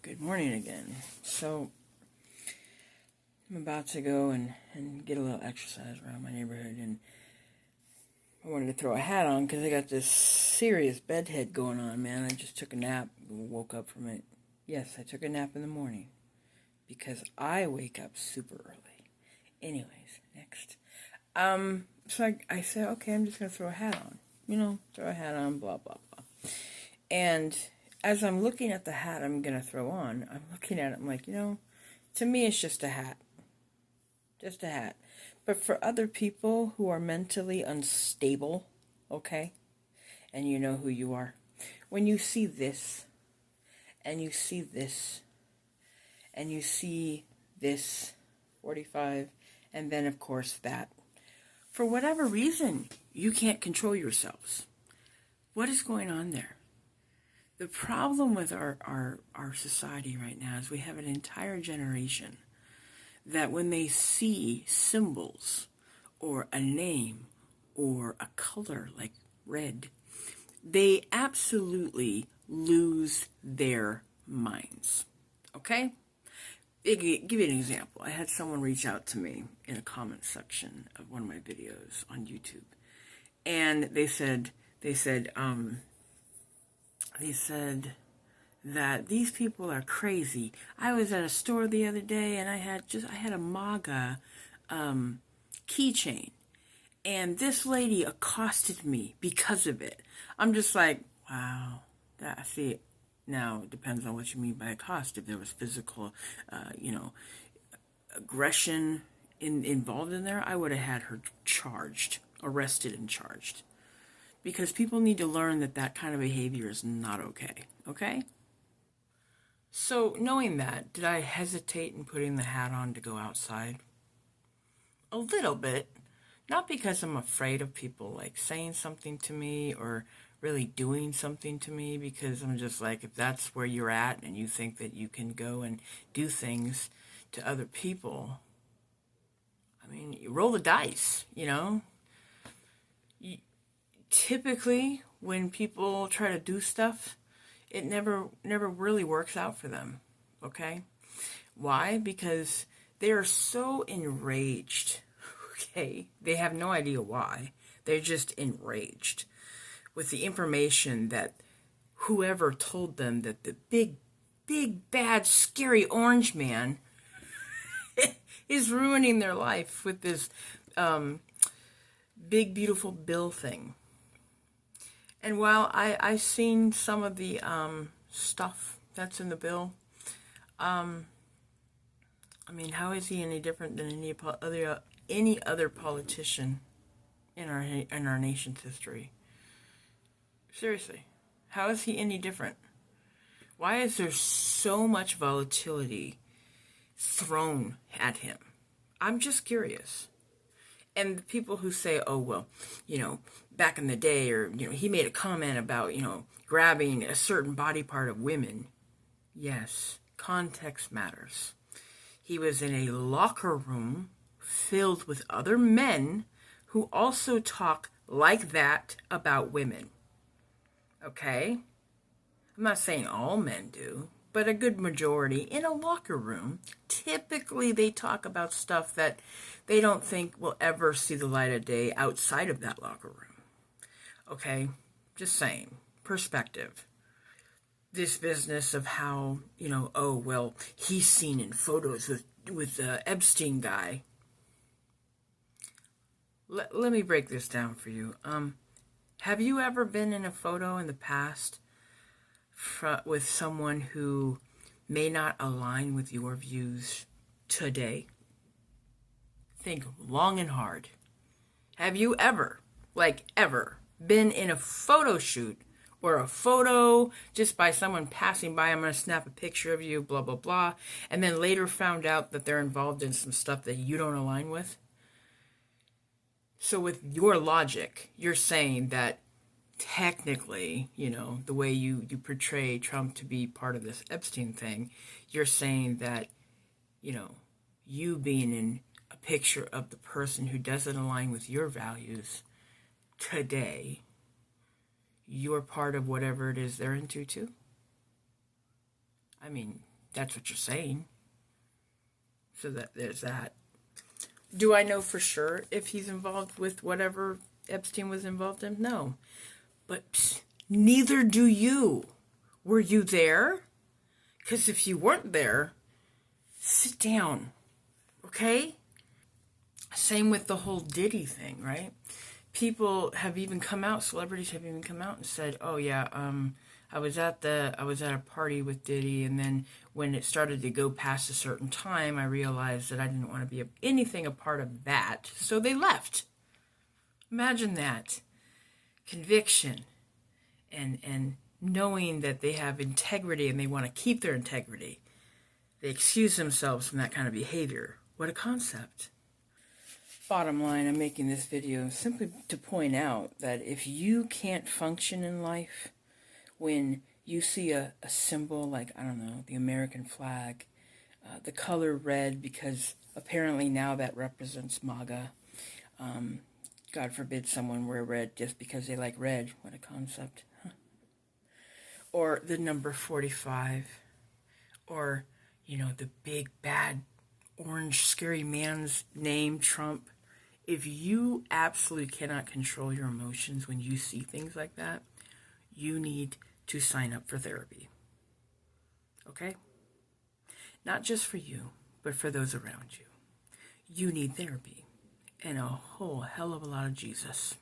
Good morning again. So, I'm about to go and get a little exercise around my neighborhood, and I wanted to throw a hat on because I got this serious bedhead going on, man. I just took a nap, woke up from it. Yes, I took a nap in the morning because I wake up super early. Anyways, next. So I said, okay, I'm just going to throw a hat on. Throw a hat on, blah, blah, blah. And as I'm looking at the hat I'm going to throw on, I'm looking at it, I'm like, to me it's just a hat. Just a hat. But for other people who are mentally unstable, okay, and you know who you are, when you see this, and you see this, and you see this 45, and then of course that, for whatever reason, you can't control yourselves. What is going on there? The problem with our society right now is we have an entire generation that when they see symbols or a name or a color like red, they absolutely lose their minds. Okay? Give you an example. I had someone reach out to me in a comment section of one of my videos on YouTube. And they said that these people are crazy. I was at a store the other day and I had a MAGA keychain, and this lady accosted me because of it. I'm just like, wow, I see it. Now, it depends on what you mean by accost. If there was physical, aggression involved in there, I would have had her arrested and charged. Because people need to learn that kind of behavior is not okay. Okay? So, knowing that, did I hesitate in putting the hat on to go outside? A little bit. Not because I'm afraid of people like saying something to me or really doing something to me, because I'm just like, if that's where you're at and you think that you can go and do things to other people, I mean, you roll the dice, Typically, when people try to do stuff, it never really works out for them, okay? Why? Because they are so enraged, okay? They have no idea why. They're just enraged with the information that whoever told them that the big, bad, scary orange man is ruining their life with this big, beautiful bill thing. And while I've seen some of the stuff that's in the bill, I mean, how is he any different than any other politician in our nation's history? Seriously, how is he any different? Why is there so much volatility thrown at him? I'm just curious. And the people who say, oh, well, back in the day, or, he made a comment about, grabbing a certain body part of women. Yes, context matters. He was in a locker room filled with other men who also talk like that about women. Okay? I'm not saying all men do, but a good majority in a locker room, typically they talk about stuff that they don't think will ever see the light of day outside of that locker room. Okay? Just saying. Perspective. This business of how, oh, well, he's seen in photos with the Epstein guy. Let me break this down for you. Have you ever been in a photo in the past with someone who may not align with your views today? Think long and hard. Have you ever been in a photo shoot or a photo just by someone passing by, I'm going to snap a picture of you, blah, blah, blah, and then later found out that they're involved in some stuff that you don't align with? So with your logic, you're saying that technically, the way you portray Trump to be part of this Epstein thing, you're saying that, you being in a picture of the person who doesn't align with your values today, you're part of whatever it is they're into too? I mean, That's what you're saying. So that there's that. Do I know for sure if he's involved with whatever Epstein was involved in? No. But neither do you. Were you there? Because if you weren't there, sit down. Okay? Same with the whole Diddy thing, right? People have even come out, celebrities have even come out and said, "Oh yeah, I was at a party with Diddy, and then when it started to go past a certain time, I realized that I didn't want to be anything a part of that, so they left." Imagine that conviction, and knowing that they have integrity and they want to keep their integrity. They excuse themselves from that kind of behavior. What a concept. Bottom line, I'm making this video simply to point out that if you can't function in life when you see a symbol like, I don't know, the American flag, the color red, because apparently now that represents MAGA. God forbid someone wear red just because they like red. What a concept. Huh. Or the number 45. Or, the big bad orange scary man's name, Trump. If you absolutely cannot control your emotions when you see things like that, you need to sign up for therapy. Okay? Not just for you, but for those around you. You need therapy and a whole hell of a lot of Jesus.